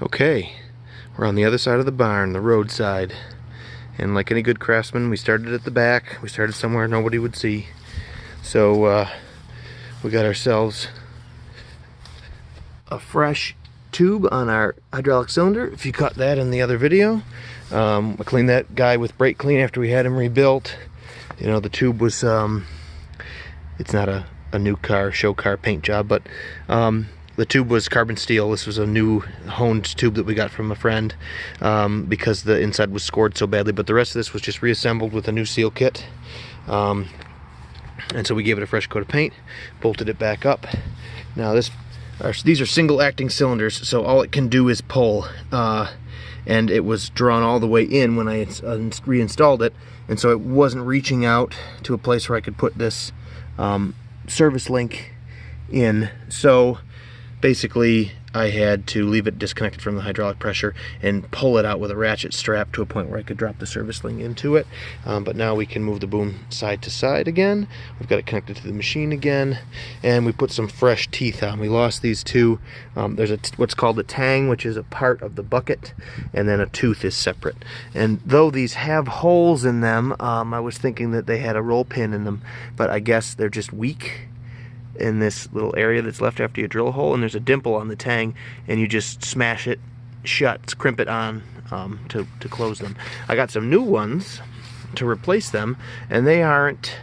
Okay, we're on the other side of the barn, the roadside. And like any good craftsman, we started at the back. We started somewhere nobody would see. So we got ourselves a fresh tube on our hydraulic cylinder. If you caught that in the other video, I cleaned that guy with brake clean after we had him rebuilt. You know, the tube was, it's not a new car, show car paint job, but the tube was carbon steel. This was a new honed tube that we got from a friend because the inside was scored so badly, but the rest of this was just reassembled with a new seal kit. And so we gave it a fresh coat of paint, bolted it back up. Now these are single acting cylinders, so all it can do is pull. And it was drawn all the way in when I reinstalled it, and so it wasn't reaching out to a place where I could put this service link in. So basically I had to leave it disconnected from the hydraulic pressure and pull it out with a ratchet strap to a point where I could drop the service link into it. But now we can move the boom side to side again. We've got it connected to the machine again, and we put some fresh teeth on. We lost these two. There's what's called a tang, which is a part of the bucket, and then a tooth is separate. And though these have holes in them, I was thinking that they had a roll pin in them, but I guess they're just weak in this little area that's left after you drill a hole, and there's a dimple on the tang, and you just smash it shut, crimp it on to close them. I got some new ones to replace them, and they aren't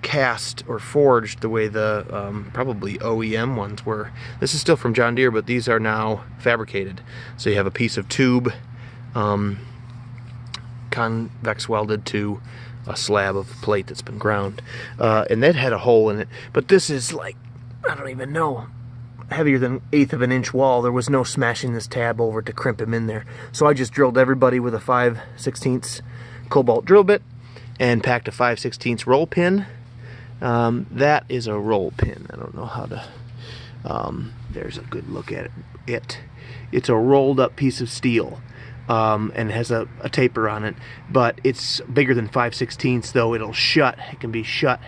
cast or forged the way the probably OEM ones were. This is still from John Deere, but these are now fabricated. So you have a piece of tube convex welded to a slab of plate that's been ground, and that had a hole in it, but this is like, I don't even know, heavier than 1/8 of an inch wall. There was no smashing this tab over to crimp him in there, so I just drilled everybody with a 5/16 cobalt drill bit and packed a 5/16 roll pin. That is a roll pin. I don't know how to there's a good look at it. It's a rolled up piece of steel. And it has a taper on it, but it's bigger than 5/16, though it'll shut. It can be shut.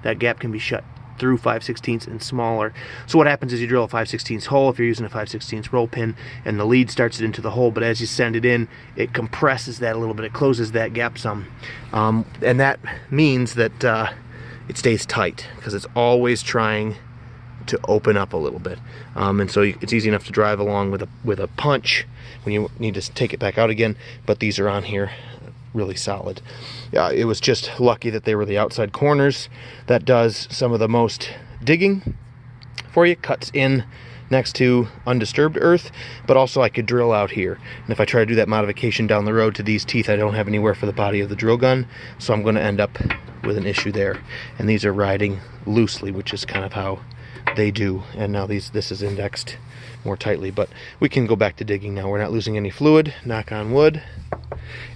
That gap can be shut through 5/16 and smaller. So what happens is you drill a 5/16 hole if you're using a 5/16 roll pin, and the lead starts it into the hole, but as you send it in, it compresses that a little bit. It closes that gap some. And that means that it stays tight, because it's always trying to open up a little bit, and so it's easy enough to drive along with a punch when you need to take it back out again, but these are on here really solid. It was just lucky that they were the outside corners. That does some of the most digging for you, cuts in next to undisturbed earth, but also I could drill out here, and if I try to do that modification down the road to these teeth, I don't have anywhere for the body of the drill gun, so I'm going to end up with an issue there. And these are riding loosely, which is kind of how they do, and now this is indexed more tightly, but we can go back to digging now. We're not losing any fluid, knock on wood.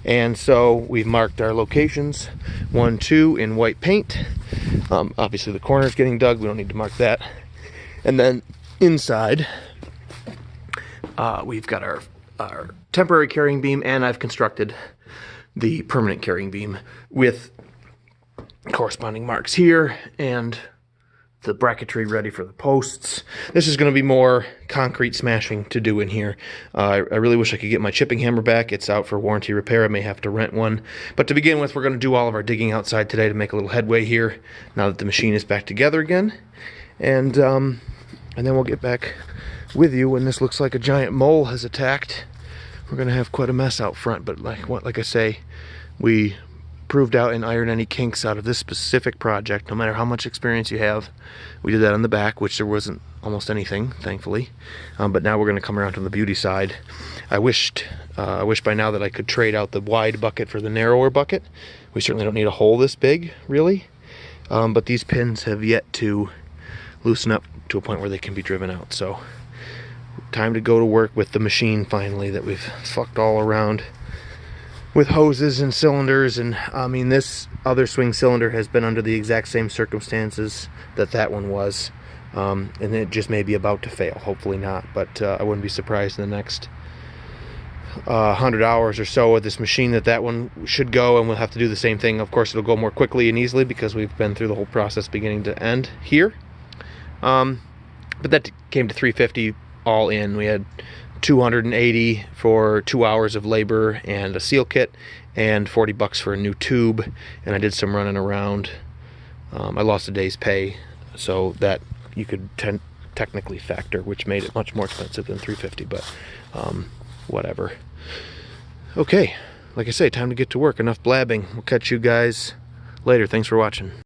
And so we've marked our locations, 1, 2 in white paint. Obviously the corner's getting dug, we don't need to mark that. And then inside we've got our temporary carrying beam, and I've constructed the permanent carrying beam with corresponding marks here and the bracketry ready for the posts. This is going to be more concrete smashing to do in here. I really wish I could get my chipping hammer back. It's out for warranty repair. I may have to rent one. But to begin with, we're going to do all of our digging outside today to make a little headway here now that the machine is back together again. And then we'll get back with you when this looks like a giant mole has attacked. We're going to have quite a mess out front, but like I say, we proved out and ironed any kinks out of this specific project, no matter how much experience you have. We did that on the back, which there wasn't almost anything, thankfully. But now we're going to come around to the beauty side. I wish by now that I could trade out the wide bucket for the narrower bucket. We certainly don't need a hole this big, really. But these pins have yet to loosen up to a point where they can be driven out. So time to go to work with the machine finally that we've fucked all around with hoses and cylinders. And I mean, this other swing cylinder has been under the exact same circumstances that one was, and it just may be about to fail. Hopefully not, but I wouldn't be surprised in the next 100 hours or so with this machine that one should go, and we'll have to do the same thing. Of course, it'll go more quickly and easily because we've been through the whole process beginning to end here. But that came to $350 all in. We had $280 for 2 hours of labor and a seal kit, and $40 for a new tube. And I did some running around. I lost a day's pay, so that you could technically factor, which made it much more expensive than $350, but whatever. Okay, like I say, time to get to work. Enough blabbing. We'll catch you guys later. Thanks for watching.